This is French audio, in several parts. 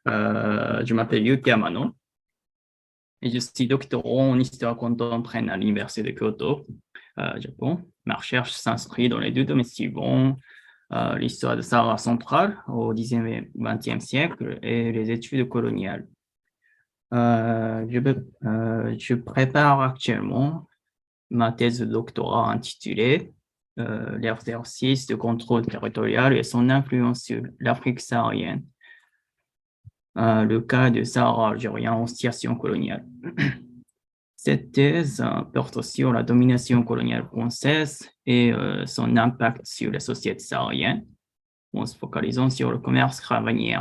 Je m'appelle Yuki Amano et je suis doctorant en histoire contemporaine à l'Université de Kyoto, Japon. Ma recherche s'inscrit dans les deux domaines suivants, l'histoire de Sahara centrale au 10e et 20e siècle et les études coloniales. Je prépare actuellement ma thèse de doctorat intitulée L'exercice de contrôle territorial et son influence sur l'Afrique saharienne. Le cas du Sahara algérien en situation coloniale. Cette thèse porte sur la domination coloniale française et son impact sur les sociétés sahariennes, en se focalisant sur le commerce caravanier.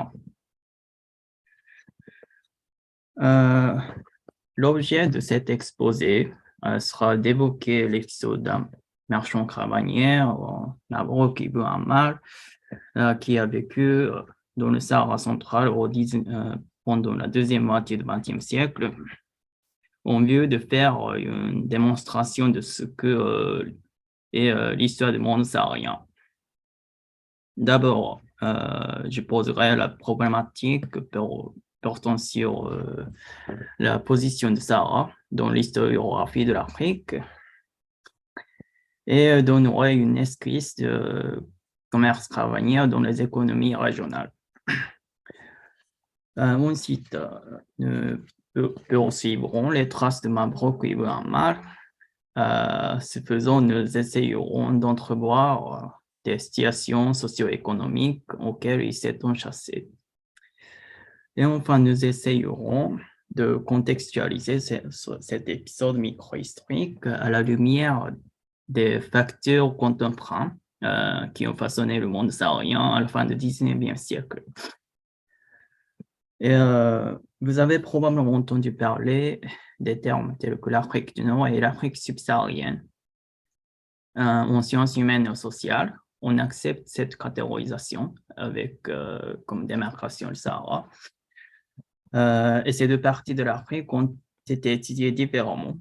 L'objet de cet exposé sera d'évoquer l'épisode d'un marchand caravanier au Maroc Ibn Ammar qui a vécu dans le Sahara central pendant la deuxième moitié du XXe siècle, en vue de faire une démonstration de ce que est l'histoire du monde saharien. D'abord, je poserai la problématique portant sur la position du Sahara dans l'historiographie de l'Afrique et donnerai une esquisse de commerce caravanier dans les économies régionales. Ensuite, poursuivrons les traces de Mabrouk Ibn Ammar. Ce faisant, nous essayerons d'entrevoir des situations socio-économiques auxquelles il s'est enchâssé. Et enfin, nous essayerons de contextualiser cet épisode micro-historique à la lumière des facteurs contemporains qui ont façonné le monde saharien à la fin du 19e siècle. Et vous avez probablement entendu parler des termes tels que l'Afrique du Nord et l'Afrique subsaharienne. En sciences humaines et sociales, on accepte cette catégorisation avec comme démarcation le Sahara. Et ces deux parties de l'Afrique ont été étudiées différemment.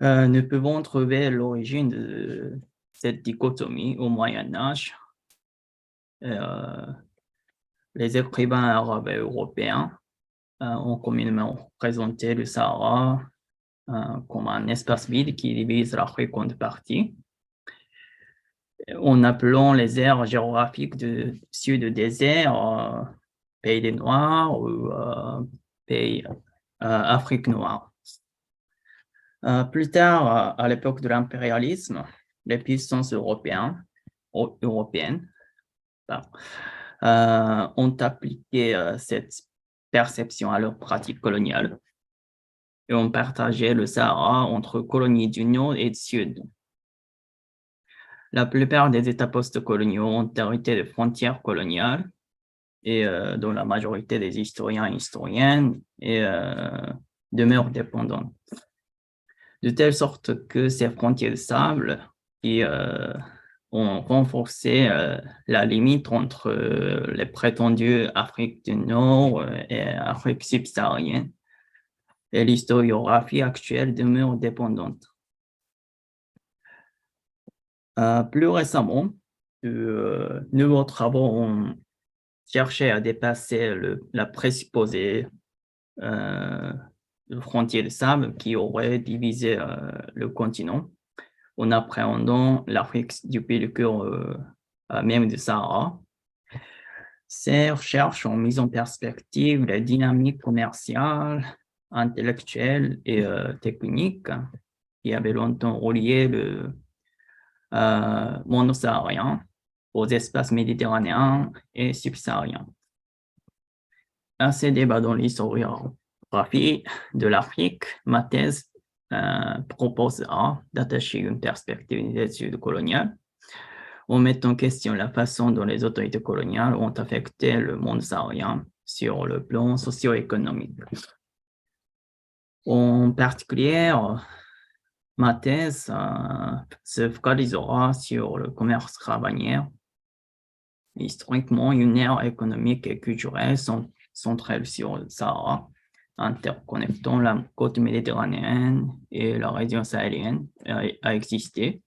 Nous pouvons trouver l'origine de cette dichotomie au Moyen-Âge. Les écrivains arabes et européens ont communément présenté le Sahara comme un espace vide qui divise l'Afrique en deux parties, en appelant les aires géographiques du sud désert pays des Noirs ou pays Afrique noire. Plus tard, à l'époque de l'impérialisme, les puissances européennes ont appliqué cette perception à leurs pratiques coloniales et ont partagé le Sahara entre colonies du Nord et du Sud. La plupart des États post-coloniaux ont hérité de frontières coloniales et dont la majorité des historiens et historiennes demeurent dépendants. De telle sorte que ces frontières de sable qui ont renforcé la limite entre les prétendues Afrique du Nord et Afrique subsaharienne. Et l'historiographie actuelle demeure dépendante. Plus récemment, de nouveaux travaux ont cherché à dépasser la présupposée frontière de sable qui aurait divisé le continent en appréhendant l'Afrique depuis le cœur même du Sahara. Ces recherches ont mis en perspective les dynamiques commerciales, intellectuelles et techniques qui avaient longtemps relié le monde saharien aux espaces méditerranéens et subsahariens. À ces débats dans l'historiographie de l'Afrique, ma thèse proposera d'attacher une perspective des études coloniales en mettant en question la façon dont les autorités coloniales ont affecté le monde saharien sur le plan socio-économique. En particulier, ma thèse se focalisera sur le commerce caravanier. Historiquement, une ère économique et culturelle centrée sur le Sahara, interconnectant la côte méditerranéenne et la région sahélienne, a existé,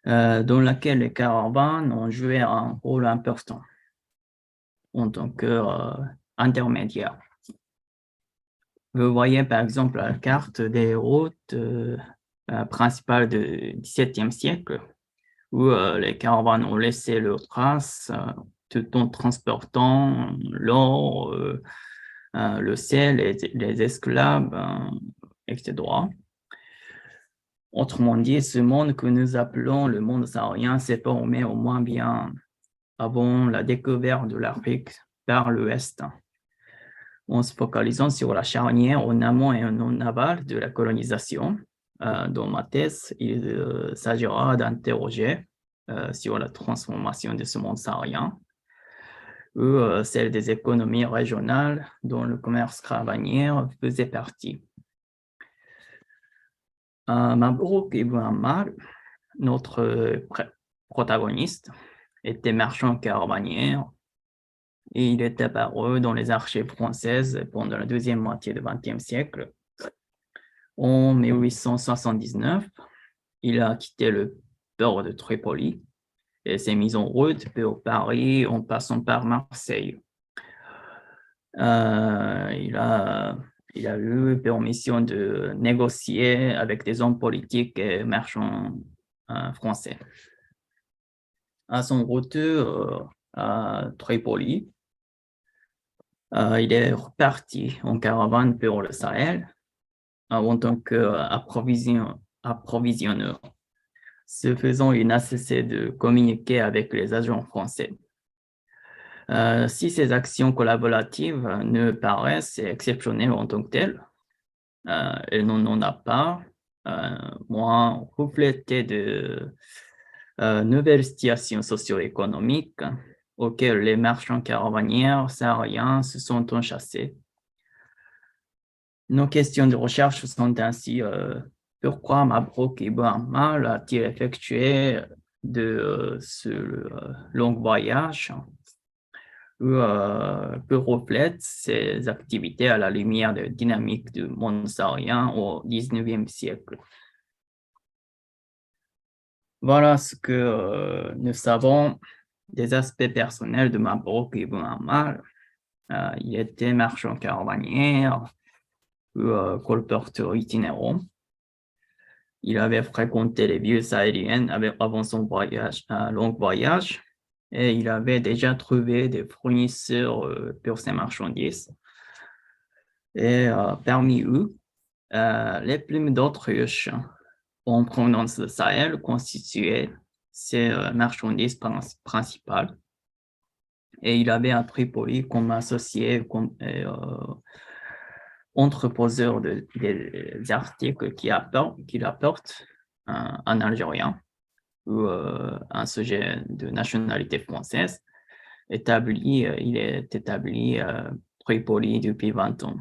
dans laquelle les caravanes ont joué un rôle important. en tant qu'intermédiaire. Vous voyez par exemple la carte des routes principales du XVIIe siècle, où les caravanes ont laissé leurs traces tout en transportant l'or, le sel, les esclaves, etc. Autrement dit, ce monde que nous appelons le monde saharien s'est formé au moins bien avant la découverte de l'Afrique par l'Ouest, en se focalisant sur la charnière en amont et en aval de la colonisation. Dans ma thèse, il s'agira d'interroger sur la transformation de ce monde saharien ou celle des économies régionales dont le commerce caravanier faisait partie. Mabrouk Ibn Ammar, notre protagoniste, était marchand caravanier et il est apparu dans les archives françaises pendant la deuxième moitié du XXe siècle. En 1879, il a quitté le port de Tripoli et s'est mis en route pour Paris en passant par Marseille. Il a eu permission de négocier avec des hommes politiques et marchands français. À son retour à Tripoli, il est reparti en caravane pour le Sahel en tant qu'approvisionneur. Ce faisant, il n'a cessé de communiquer avec les agents français. Si ces actions collaboratives ne paraissent exceptionnelles en tant que telles, elles n'en ont pas moins reflété de nouvelles situations socio-économiques auxquelles les marchands caravaniers sahariens se sont enchâssés. Nos questions de recherche sont ainsi pourquoi Mabrouk Ibn Ammar a-t-il effectué de ce long voyage que reflètent ses activités à la lumière de dynamique du monde saharien au XIXe siècle. Voilà ce que nous savons des aspects personnels de Mabrouk Ibn Ammar. Il était marchand caravanier ou colporteur itinérant. Il avait fréquenté les villes sahéliennes avant son voyage, un long voyage, et il avait déjà trouvé des fournisseurs pour ses marchandises. Et parmi eux, les plumes d'autruche en provenance de Sahel constituaient ses marchandises principales. Et il avait à Tripoli comme associé, entreposeur des articles qu'il apporte un Algérien ou un sujet de nationalité française. Il est établi à Tripoli depuis 20 ans.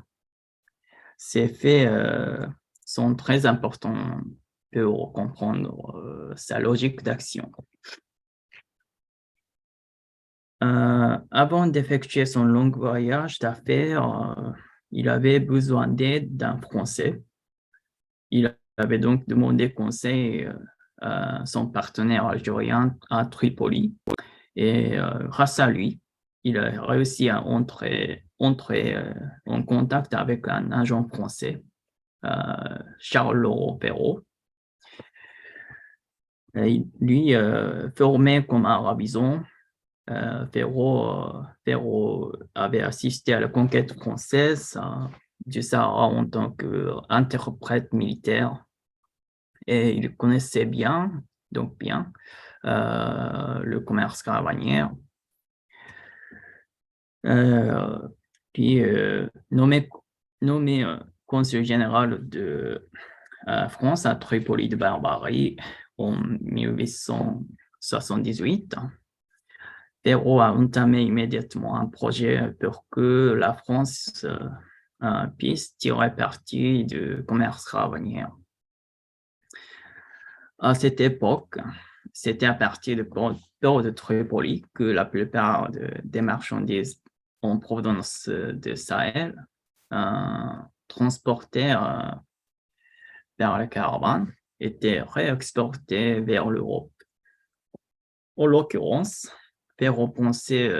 Ces faits sont très importants pour comprendre sa logique d'action. Avant d'effectuer son long voyage d'affaires, il avait besoin d'aide d'un Français. Il avait donc demandé conseil à son partenaire algérien à Tripoli. Et grâce à lui, il a réussi à entrer en contact avec un agent français, Charles Perrault. Et lui, formé comme arabisant, Perrault avait assisté à la conquête française du Sahara en tant qu'interprète militaire et il connaissait bien le commerce caravanier. Puis nommé consul général de France à Tripoli de Barbarie en 1878, Perrault a entamé immédiatement un projet pour que la France puisse tirer parti du commerce caravanier. À cette époque, c'était à partir du port de Tripoli que la plupart des marchandises en provenance de Sahel transportées vers la caravane étaient réexportées vers l'Europe. En l'occurrence, Perrault pensait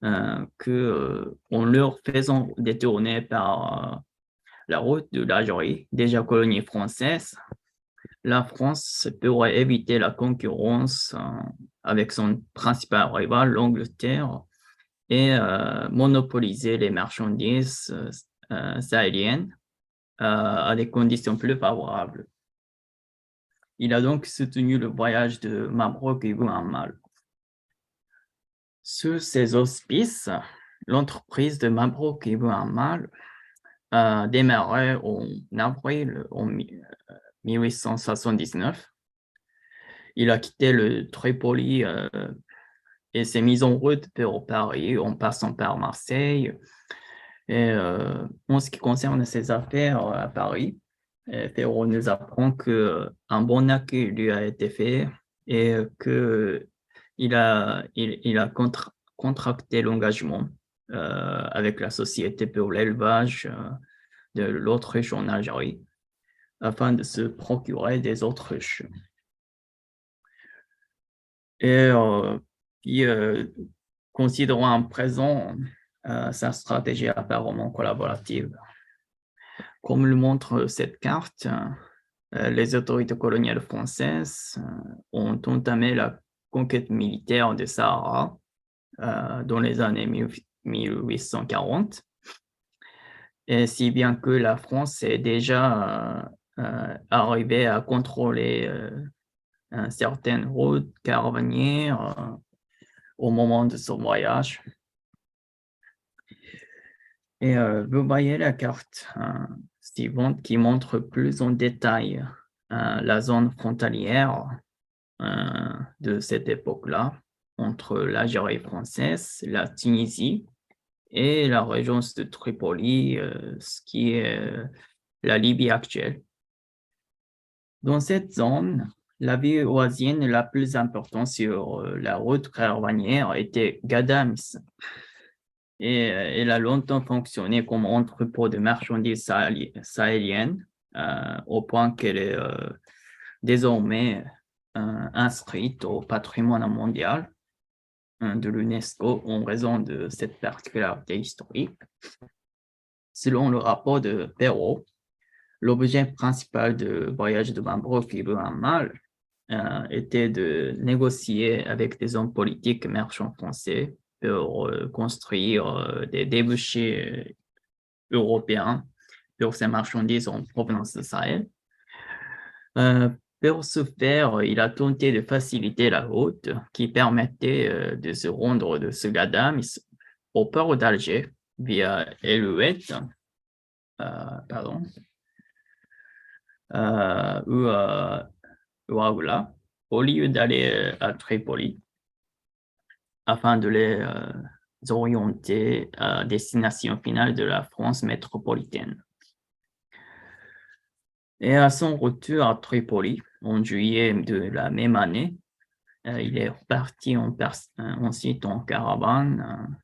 en leur faisant détourner par la route de l'Algérie, déjà colonie française, la France pourrait éviter la concurrence avec son principal rival, l'Angleterre, et monopoliser les marchandises sahéliennes à des conditions plus favorables. Il a donc soutenu le voyage de Mabrouk Ibn Ammar. Sous ses auspices, l'entreprise de Mabrouk Ibn Ammar a démarré en avril 1879. Il a quitté le Tripoli et s'est mis en route pour Paris en passant par Marseille. Et en ce qui concerne ses affaires à Paris, Ferro nous apprend qu'un bon accueil lui a été fait et qu'il a contracté l'engagement avec la Société pour l'élevage de l'autruche en Algérie afin de se procurer des autruches. Et considérant en présent sa stratégie apparemment collaborative. Comme le montre cette carte, les autorités coloniales françaises ont entamé la conquête militaire du Sahara dans les années 1840, et si bien que la France est déjà arrivée à contrôler certaines routes caravanières au moment de son voyage. Et vous voyez la carte suivante qui montre plus en détail la zone frontalière de cette époque-là entre l'Algérie française, la Tunisie et la région de Tripoli, ce qui est la Libye actuelle. Dans cette zone, la ville voisine la plus importante sur la route caravanière était Ghadames. Et elle a longtemps fonctionné comme entrepôt de marchandises sahéliennes, au point qu'elle est désormais inscrite au patrimoine mondial de l'UNESCO en raison de cette particularité historique. Selon le rapport de Perrault, l'objet principal du voyage de Mabrouk Ibn Ammar était de négocier avec des hommes politiques marchands français pour construire des débouchés européens pour ces marchandises en provenance de Sahel. Pour ce faire, il a tenté de faciliter la route qui permettait de se rendre de Ghadames au port d'Alger via El Oued, ou Aoula, au lieu d'aller à Tripoli, afin de les orienter à destination finale de la France métropolitaine. Et à son retour à Tripoli, en juillet de la même année, il est reparti ensuite en caravane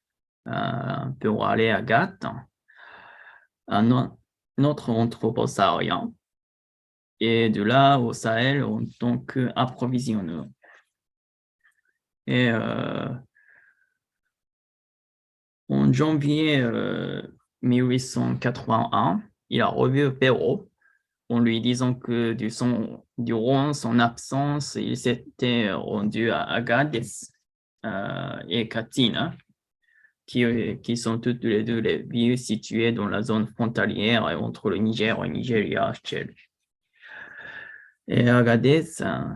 pour aller à Ghat, un autre entrepôt saharien, et de là au Sahel en tant qu'approvisionneur. Et en janvier 1881, il a revu Perrault en lui disant que durant son absence, il s'était rendu à Agadez et Katina, qui sont toutes les deux les villes situées dans la zone frontalière entre le Niger et le Nigeria actuel. Et Agadez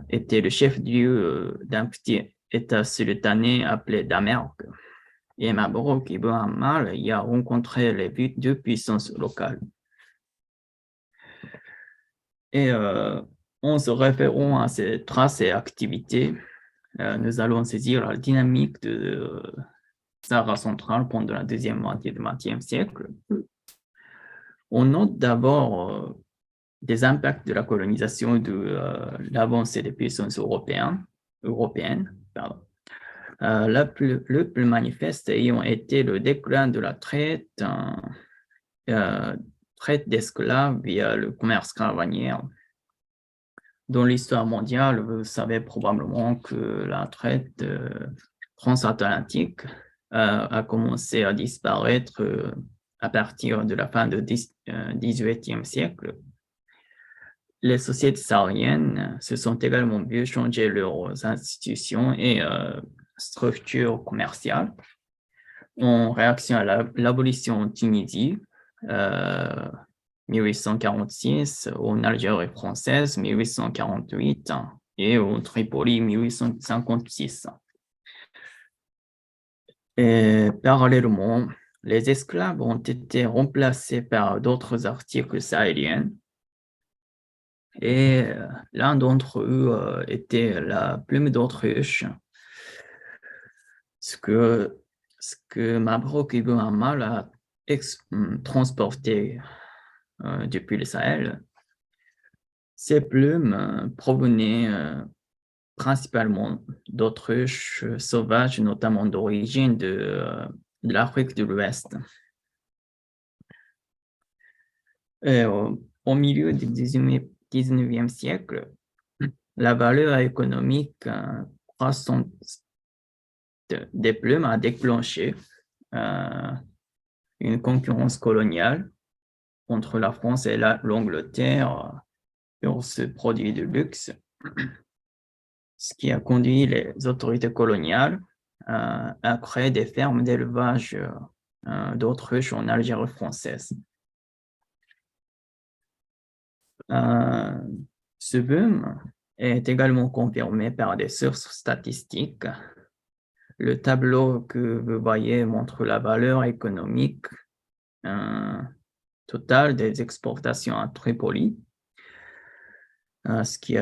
était le chef-lieu d'un petit État sultané appelé Damergue. Et Mabrouk Ibn Ammar y a rencontré les deux puissances locales. Et en se référant à ces traces et activités, nous allons saisir la dynamique de Sahara centrale pendant la deuxième moitié du XXe siècle. On note d'abord des impacts de la colonisation et de l'avancée des puissances européennes. Le plus manifeste ayant été le déclin de la traite d'esclaves via le commerce caravanier. Dans l'histoire mondiale, vous savez probablement que la traite transatlantique a commencé à disparaître à partir de la fin du XVIIIe siècle. Les sociétés sahariennes se sont également vues changer leurs institutions et structures commerciales en réaction à l'abolition en Tunisie, 1846, en Algérie française, 1848, et en Tripoli, 1856. Et parallèlement, les esclaves ont été remplacés par d'autres articles sahéliens. Et l'un d'entre eux était la plume d'autruche, ce que Mabrouk Ibn Amal a transporté depuis le Sahel. Ces plumes provenaient principalement d'autruches sauvages, notamment d'origine de l'Afrique de l'Ouest. Et au milieu du 19e siècle, la valeur économique croissante des plumes a déclenché une concurrence coloniale entre la France et l'Angleterre pour ce produit de luxe, ce qui a conduit les autorités coloniales à créer des fermes d'élevage d'autruches en Algérie française. Ce boom est également confirmé par des sources statistiques. Le tableau que vous voyez montre la valeur économique totale des exportations à Tripoli, ce qui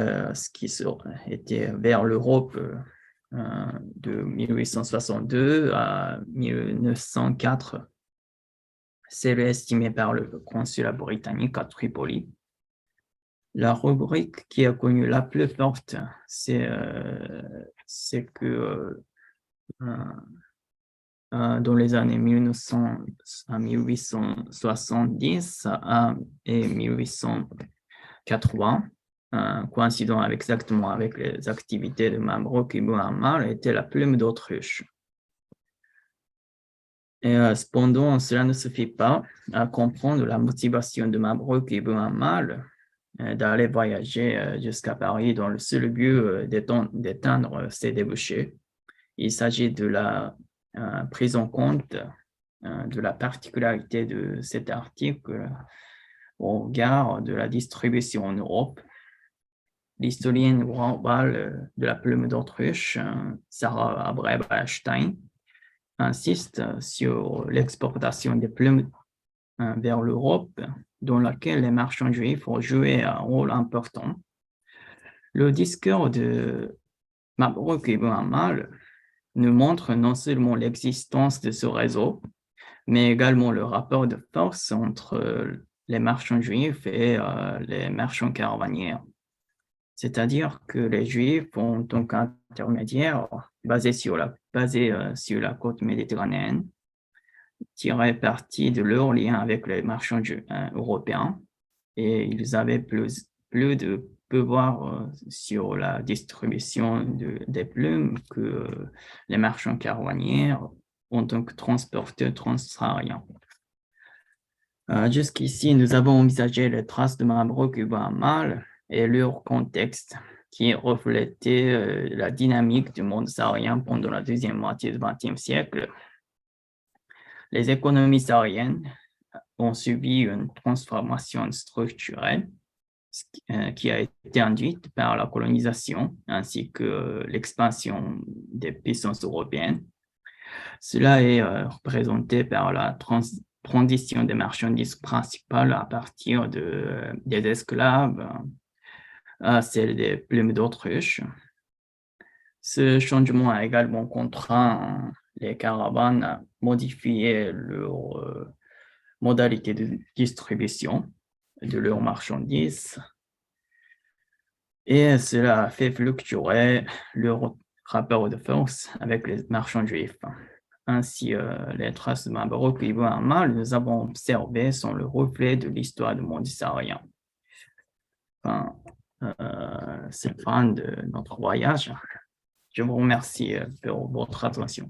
était vers l'Europe de 1862 à 1904. C'est estimé par le consulat britannique à Tripoli. La rubrique qui a connu la plus forte, c'est que dans les années 1900 à 1870 et 1880, coïncidant exactement avec les activités de Mabrouk Ibn Ammar, était la plume d'autruche. Et cependant, cela ne suffit pas à comprendre la motivation de Mabrouk Ibn Ammar d'aller voyager jusqu'à Paris dans le seul but d'éteindre ses débouchés. Il s'agit de la prise en compte de la particularité de cet article au regard de la distribution en Europe. L'historienne globale de la plume d'autruche, Sarah Abreu-Einstein, insiste sur l'exportation des plumes vers l'Europe, dans laquelle les marchands juifs ont joué un rôle important. Le discours de Mabrouk Ibn Ammar nous montre non seulement l'existence de ce réseau, mais également le rapport de force entre les marchands juifs et les marchands caravaniers. C'est-à-dire que les Juifs, en tant qu'intermédiaires basés sur la côte méditerranéenne, tiraient parti de leur lien avec les marchands européens, et ils avaient plus de pouvoir sur la distribution des plumes que les marchands caravaniers en tant que transporteurs transsahariens. Jusqu'ici, nous avons envisagé les traces de Mabrouk Ibn Ammar et leur contexte qui reflétait la dynamique du monde saharien pendant la deuxième moitié du XXe siècle. Les économies sahariennes ont subi une transformation structurelle qui a été induite par la colonisation ainsi que l'expansion des puissances européennes. Cela est représenté par la transition des marchandises principales à partir des esclaves à celle des plumes d'autruche. Ce changement a également contraint les caravanes à modifier leur modalité de distribution de leurs marchandises, et cela a fait fluctuer leur rapport de force avec les marchands juifs. Ainsi, les traces de Mabrouk Ibn Ammar, nous avons observé, sont le reflet de l'histoire du monde saharien. Enfin, c'est la fin de notre voyage. Je vous remercie pour votre attention.